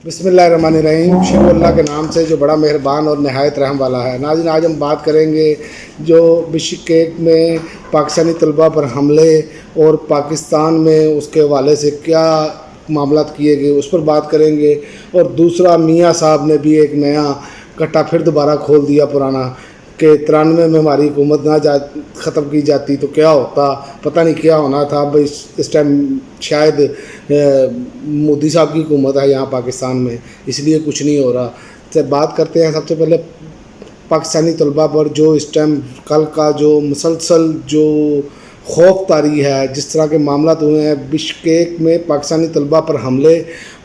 बिस्मिल्लाहिर्रहमानिर्रहीम। शुरू अल्लाह के नाम से जो बड़ा मेहरबान और नहायत रहम वाला है। नाज़रीन, आज हम बात करेंगे जो बिश्केक में पाकिस्तानी तलबा पर हमले और पाकिस्तान में उसके हवाले से क्या मामलात किए गए उस पर बात करेंगे। और दूसरा, मियाँ साहब ने भी एक नया कट्टा फिर दोबारा खोल दिया पुराना कि 93 में हमारी हुकूमत ना ख़त्म की जाती तो क्या होता, पता नहीं क्या होना था। अब इस टाइम शायद मोदी साहब की हुकूमत है यहाँ पाकिस्तान में, इसलिए कुछ नहीं हो रहा। से बात करते हैं सबसे पहले पाकिस्तानी तलबा पर जो इस टाइम कल का जो मुसलसल जो खौफ तारी है, जिस तरह के मामला हुए हैं। बिश्केक में पाकिस्तानी तलबा पर हमले,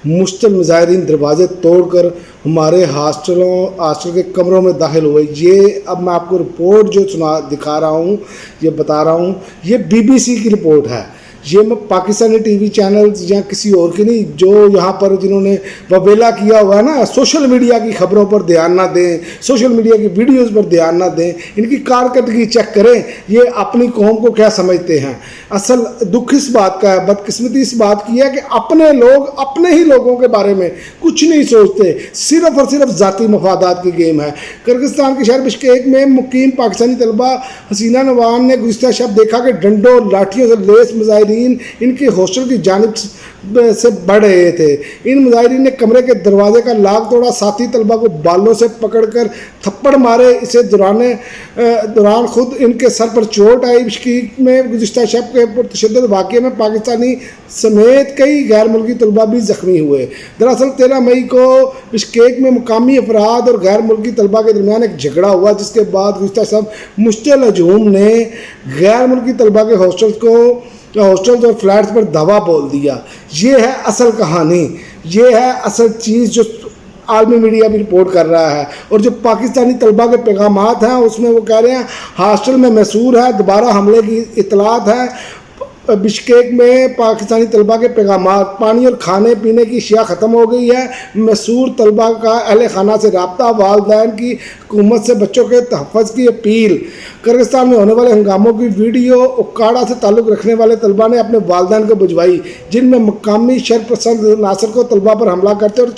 मुश्तल मुजाहिरीन दरवाज़े तोड़कर हमारे हॉस्टल के कमरों में दाखिल हुए। ये अब मैं आपको रिपोर्ट जो दिखा रहा हूँ, ये बता रहा हूँ, ये BBC की रिपोर्ट है। ये मैं पाकिस्तानी TV चैनल्स या किसी और की नहीं, जो यहाँ पर जिन्होंने वबेला किया हुआ है ना, सोशल मीडिया की खबरों पर ध्यान ना दें, सोशल मीडिया की वीडियोस पर ध्यान ना दें, इनकी कारकर्दगी चेक करें, ये अपनी कौम को क्या समझते हैं। असल दुख इस बात का है, बदकिस्मती इस बात की है कि अपने लोग अपने ही लोगों के बारे में कुछ नहीं सोचते, सिर्फ और सिर्फ ज़ाती मफादात की गेम है। किर्गिस्तान के शहर बिश्केक में मुकीम पाकिस्तानी तलबा हसीना नवान ने गुज़िश्ता शब देखा कि डंडों लाठियों से लेस मुजाहिरीन इनके हॉस्टल की जानिब से बढ़ रहे थे। इन मुजाहिरीन ने कमरे के दरवाजे का लॉक तोड़ा, साथी तलबा को बालों से पकड़कर थप्पड़ मारे। इसे दौरान खुद इनके सर पर चोट आई। बिश्केक में गुज़िश्ता शब के पुरतशद्दुद वाक़ये में पाकिस्तानी समेत कई गैर मुल्की तलबा भी ज़ख्मी हुए। दरअसल 13 मई को बिश्केक में मुकामी अफराद और गैर मुल्की तलबा के दरमियान एक झगड़ा हुआ, जिसके बाद गुज़िश्ता शब मुश्तल हजूम ने गैर मुल्की तलबा के हॉस्टल्स और फ्लैट्स पर धावा बोल दिया। ये है असल कहानी, ये है असल चीज़ जो आलमी मीडिया भी रिपोर्ट कर रहा है। और जो पाकिस्तानी तलबा के पैगामात हैं उसमें वो कह रहे हैं हॉस्टल में मैसूर है, दोबारा हमले की इतलात है। बिश्केक में पाकिस्तानी तलबा के पैगामात, पानी और खाने पीने की अशिया ख़त्म हो गई है। मैसूर तलबा का अहल खाना से रब्ता, वालिदैन की हुकूमत से बच्चों के तहफ़्फ़ुज़ की अपील। किर्गिस्तान में होने वाले हंगामों की वीडियो उकाड़ा से ताल्लुक़ रखने वाले तलबा ने अपने वालिदैन को भिजवाई, जिनमें मकामी शरपसंद नासर को तलबा पर हमला करते और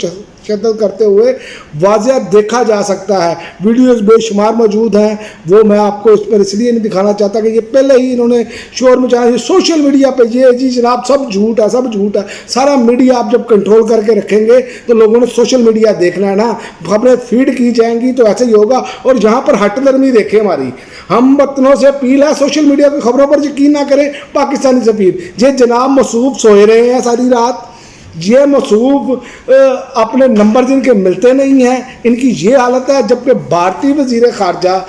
शिद्दत करते हुए वाज़िया देखा जा सकता है। वीडियोस बेशुमार मौजूद हैं, वो मैं आपको इस पर इसलिए नहीं दिखाना चाहता कि ये पहले ही इन्होंने शोर मचाया सोशल मीडिया पे। ये जी जनाब सब झूठ है, सब झूठ है। सारा मीडिया आप जब कंट्रोल करके रखेंगे तो लोगों ने सोशल मीडिया देखना है ना, खबरें फीड की जाएंगी तो ऐसे ही होगा। और जहाँ पर हट दर्मी देखे हमारी, हम वतनों से अपील है सोशल मीडिया की खबरों पर यकीन ना करें। पाकिस्तानी से अपील, ये जनाब मसूफ सोए रहे हैं सारी रात, ये मसूफ अपने नंबर जिनके मिलते नहीं हैं, इनकी ये हालत है। जबकि भारतीय वज़ीर ख़ारजा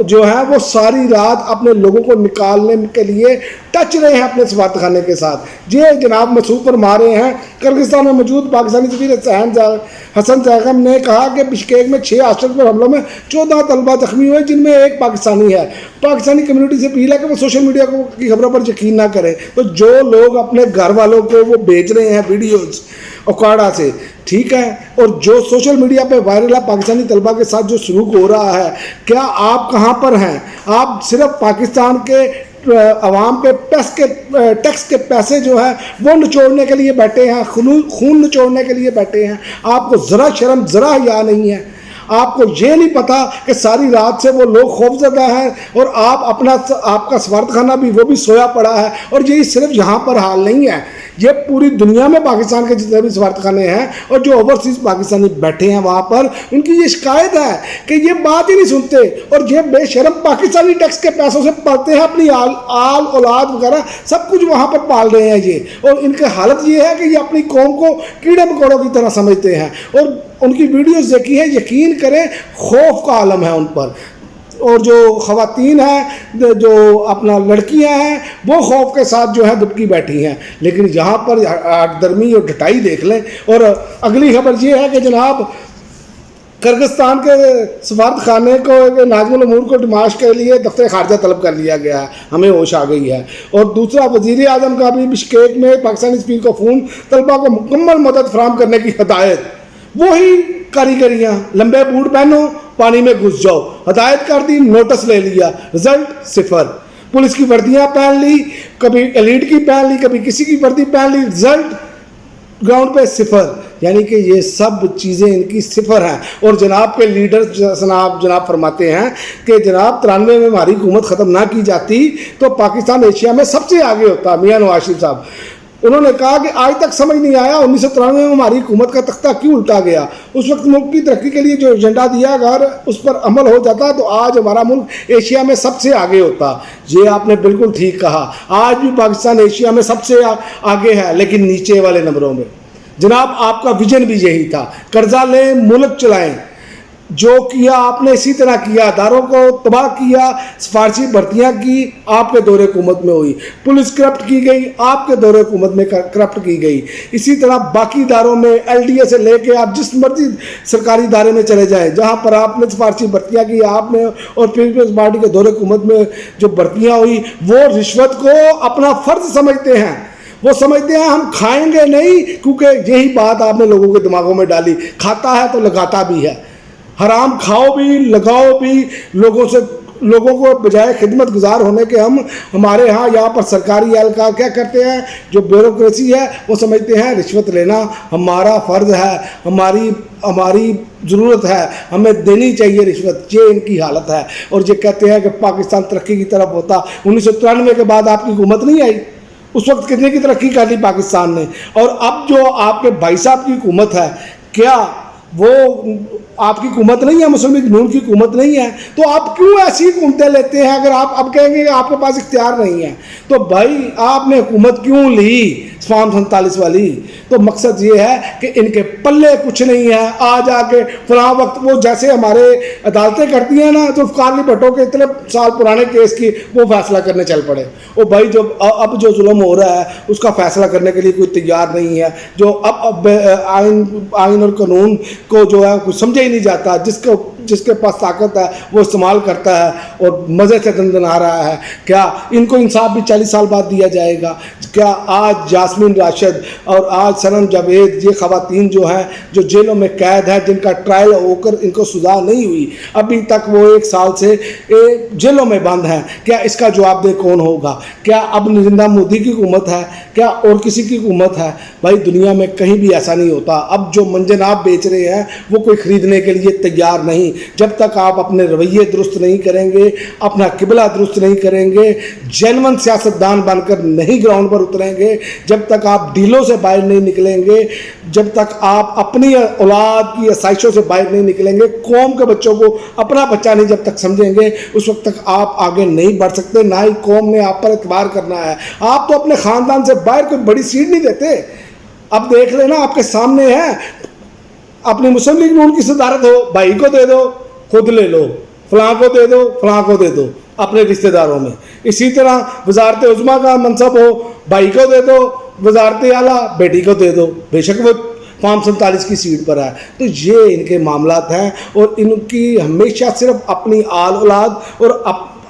जो है वो सारी रात अपने लोगों को निकालने के लिए टच रहे हैं अपने सफारतखाने के साथ। ये जनाब मसूफ पर मारे हैं। किर्गिस्तान में मौजूद पाकिस्तानी सफ़ीर हसन ज़ैगम ने कहा कि बिश्केक में 6 हॉस्टल पर हमलों में 14 तलबा ज़ख्मी हुए, जिनमें एक पाकिस्तानी है। पाकिस्तानी कम्युनिटी से अपील है कि वो सोशल मीडिया की खबरों पर यकीन ना करें। तो जो लोग अपने घर वालों को वो भेज रहे हैं वीडियोज़ उकाड़ा से, ठीक है, और जो सोशल मीडिया पे वायरल है पाकिस्तानी तलबा के साथ जो सलूक हो रहा है, क्या आप कहाँ पर हैं? आप सिर्फ पाकिस्तान के अवाम पे टैक्स के पैसे जो है वो निचोड़ने के लिए बैठे हैं, खून निचोड़ने के लिए बैठे हैं। आपको ज़रा शर्म ज़रा हया नहीं है। आपको ये नहीं पता कि सारी रात से वो लोग खौफज़दा हैं और आपका सफारतखाना भी वो भी सोया पड़ा है। और यही सिर्फ यहाँ पर हाल नहीं है, ये पूरी दुनिया में पाकिस्तान के जितने भी सफारतखाने हैं और जो ओवरसीज़ पाकिस्तानी बैठे हैं वहाँ पर, उनकी ये शिकायत है कि ये बात ही नहीं सुनते और ये बेशरम पाकिस्तानी टैक्स के पैसों से पालते हैं अपनी आल औलाद वगैरह सब कुछ वहाँ पर पाल रहे हैं ये। और इनकी हालत ये है कि ये अपनी कौम को कीड़े मकोड़ों की तरह समझते हैं। और उनकी वीडियोस देखी है, यकीन करें खौफ का आलम है उन पर। और जो ख़वातीन हैं, जो अपना लड़कियां हैं, वो खौफ के साथ जो है दुबकी बैठी हैं। लेकिन यहाँ पर दरमी और ढटाई देख लें। और अगली खबर ये है कि जनाब किर्गिस्तान के सफारतखाने को नाज़िमुल उमूर को डिमाश के लिए दफ्तर खारजा तलब कर लिया गया है, हमें होश आ गई है। और दूसरा, वज़ीर आज़म का भी बिश्केक में पाकिस्तानी सफ़ीर को फ़ोन, तलबा को मुकम्मल मदद फराहम करने की हदायत। वही कारीगरियाँ, लंबे बूट पहनो, पानी में घुस जाओ, हदायत कर दी, नोटिस ले लिया, रिजल्ट सिफर। पुलिस की वर्दियाँ पहन ली, कभी एलीट की पहन ली, कभी किसी की वर्दी पहन ली, रिजल्ट ग्राउंड पे सिफर। یعنی کہ یہ سب چیزیں ان کی صفر ہیں. اور جناب کے لیڈر جناب فرماتے ہیں کہ جناب 93 میں ہماری حکومت ختم نہ کی جاتی تو پاکستان ایشیا میں سب سے آگے ہوتا. میاں نواز شریف صاحب انہوں نے کہا کہ آج تک سمجھ نہیں آیا 1993 میں ہماری حکومت کا تختہ کیوں الٹا گیا. اس وقت ملک کی ترقی کے لیے جو ایجنڈا دیا اگر اس پر عمل ہو جاتا تو آج ہمارا ملک ایشیا میں سب سے آگے ہوتا. یہ آپ نے بالکل ٹھیک کہا. آج بھی پاکستان ایشیا میں سب سے آگے ہے لیکن نیچے والے نمبروں میں. جناب آپ کا ویژن بھی یہی تھا, قرضہ لیں ملک چلائیں. جو کیا آپ نے اسی طرح کیا, اداروں کو تباہ کیا, سفارشی بھرتیاں کی آپ کے دور حکومت میں ہوئی, پولیس کرپٹ کی گئی آپ کے دور حکومت میں کرپٹ کی گئی. اسی طرح باقی اداروں میں LDA سے لے کے آپ جس مرضی سرکاری ادارے میں چلے جائیں جہاں پر آپ نے سفارشی بھرتیاں کی آپ نے, اور پیپلز پارٹی کے دور حکومت میں جو بھرتیاں ہوئی وہ رشوت کو اپنا فرض سمجھتے ہیں. وہ سمجھتے ہیں ہم کھائیں گے نہیں, کیونکہ یہی بات آپ نے لوگوں کے دماغوں میں ڈالی, کھاتا ہے تو لگاتا بھی ہے. حرام کھاؤ بھی لگاؤ بھی, لوگوں کو بجائے خدمت گزار ہونے کے ہمارے ہاں یہاں پر سرکاری اہلکار کیا کرتے ہیں, جو بیوروکریسی ہے وہ سمجھتے ہیں رشوت لینا ہمارا فرض ہے, ہماری ضرورت ہے, ہمیں دینی چاہیے رشوت. یہ ان کی حالت ہے. اور یہ کہتے ہیں کہ پاکستان ترقی کی طرف ہوتا. 1993 کے بعد آپ کی حکومت نہیں آئی, اس وقت کتنے کی ترقی کر لی پاکستان نے. اور اب جو آپ کے بھائی صاحب کی حکومت ہے, کیا وہ آپ کی حکومت نہیں ہے, مسلم لیگ نون کی حکومت نہیں ہے, تو آپ کیوں ایسی حکومتیں لیتے ہیں؟ اگر آپ اب کہیں گے کہ آپ کے پاس اختیار نہیں ہے تو بھائی آپ نے حکومت کیوں لی فارم 47 والی؟ تو مقصد یہ ہے کہ ان کے پلے کچھ نہیں ہے. آج آ کے فلاں وقت وہ جیسے ہمارے عدالتیں کرتی ہیں نا, تو ذوالفقار علی بھٹو کے اتنے سال پرانے کیس کی وہ فیصلہ کرنے چل پڑے. وہ بھائی جو اب جو ظلم ہو رہا ہے اس کا فیصلہ کرنے کے لیے کوئی تیار نہیں ہے. جو اب آئین اور قانون کو جو ہے کچھ سمجھا ہی نہیں جاتا, جس کے پاس طاقت ہے وہ استعمال کرتا ہے اور مزے سے دندنا رہا ہے. کیا ان کو انصاف بھی 40 سال بعد دیا جائے گا؟ کیا آج جاسمین راشد اور آج سنم جاوید یہ خواتین جو ہیں جو جیلوں میں قید ہیں, جن کا ٹرائل ہو کر ان کو سزا نہیں ہوئی, ابھی تک وہ 1 سال سے جیلوں میں بند ہیں, کیا اس کا جواب دہ کون ہوگا؟ کیا اب نریندر مودی کی حکومت ہے؟ کیا اور کسی کی حکومت ہے؟ بھائی دنیا میں کہیں بھی ایسا نہیں ہوتا. اب جو منجناب بیچ رہے ہیں وہ کوئی خریدنے کے لیے تیار نہیں. جب تک آپ اپنے رویے درست نہیں کریں گے, اپنا قبلہ درست نہیں کریں گے, جینون سیاستدان بن کر نہیں گراؤنڈ پر اتریں گے, جب تک آپ ڈیلوں سے باہر نہیں نکلیں گے, جب تک آپ اپنی اولاد کی آسائشوں سے باہر نہیں نکلیں گے, قوم کے بچوں کو اپنا بچہ نہیں جب تک سمجھیں گے, اس وقت تک آپ آگے نہیں بڑھ سکتے. نہ ہی قوم نے آپ پر اعتبار کرنا ہے. آپ تو اپنے خاندان سے باہر کوئی بڑی سیٹ نہیں دیتے. اب دیکھ لینا آپ کے سامنے ہے, اپنی مسلم لیگ نون کی صدارت ہو, بھائی کو دے دو, خود لے لو, فلاں کو دے دو, فلاں کو دے دو اپنے رشتہ داروں میں. اسی طرح وزارت عظمیٰ کا منصب ہو, بھائی کو دے دو, وزارت اعلیٰ بیٹی کو دے دو, بے شک وہ فارم 47 کی سیٹ پر ہے. تو یہ ان کے معاملات ہیں, اور ان کی ہمیشہ صرف اپنی آل اولاد اور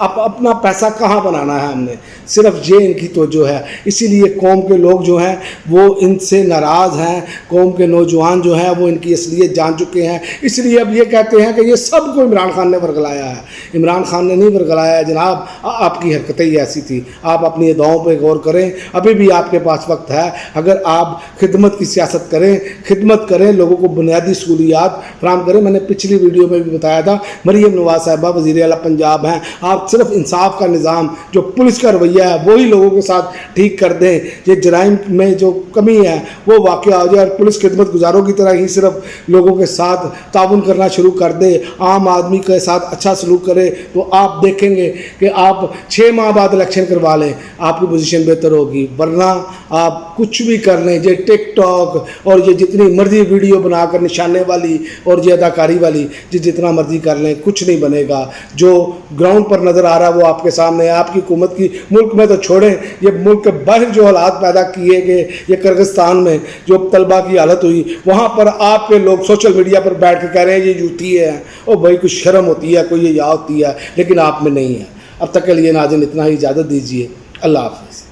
اپنا پیسہ کہاں بنانا ہے ہم نے, صرف یہ ان کی توجہ ہے. اسی لیے قوم کے لوگ جو ہیں وہ ان سے ناراض ہیں, قوم کے نوجوان جو ہیں وہ ان کی اصلیت جان چکے ہیں. اس لیے اب یہ کہتے ہیں کہ یہ سب کو عمران خان نے ورگلایا ہے. عمران خان نے نہیں ورگلایا ہے جناب, آپ کی حرکتیں ہی ایسی تھی. آپ اپنی ادعاؤں پہ غور کریں, ابھی بھی آپ کے پاس وقت ہے. اگر آپ خدمت کی سیاست کریں, خدمت کریں, لوگوں کو بنیادی سہولیات فراہم کریں. میں نے پچھلی ویڈیو میں بھی بتایا تھا, مریم نواز صاحبہ وزیر اعلیٰ پنجاب ہیں. آپ صرف انصاف کا نظام, جو پولیس کا رویہ ہے وہی لوگوں کے ساتھ ٹھیک کر دیں. یہ جرائم میں جو کمی ہے وہ واقع ہو جائے, اور پولیس خدمت گزاروں کی طرح ہی صرف لوگوں کے ساتھ تعاون کرنا شروع کر دے, عام آدمی کے ساتھ اچھا سلوک کرے, تو آپ دیکھیں گے کہ آپ 6 ماہ بعد الیکشن کروا لیں, آپ کی پوزیشن بہتر ہوگی. ورنہ آپ کچھ بھی کر لیں, یہ ٹک ٹاک اور یہ جتنی مرضی ویڈیو بنا کر نشانے والی اور یہ اداکاری والی جتنا مرضی کر لیں, کچھ نہیں بنے گا. جو گراؤنڈ پر نظر آ رہا ہے وہ آپ کے سامنے ہے. آپ کی حکومت کی, ملک میں تو چھوڑیں, یہ ملک کے باہر جو حالات پیدا کیے گئے, یہ کرغزستان میں جو طلبہ کی حالت ہوئی, وہاں پر آپ کے لوگ سوشل میڈیا پر بیٹھ کے کہہ رہے ہیں یہ یوتی ہے. اور بھائی کچھ شرم ہوتی ہے, کوئی یہ یا ہوتی ہے, لیکن آپ میں نہیں ہے. اب تک کے لیے ناظرین اتنا ہی, اجازت دیجیے. اللہ حافظ.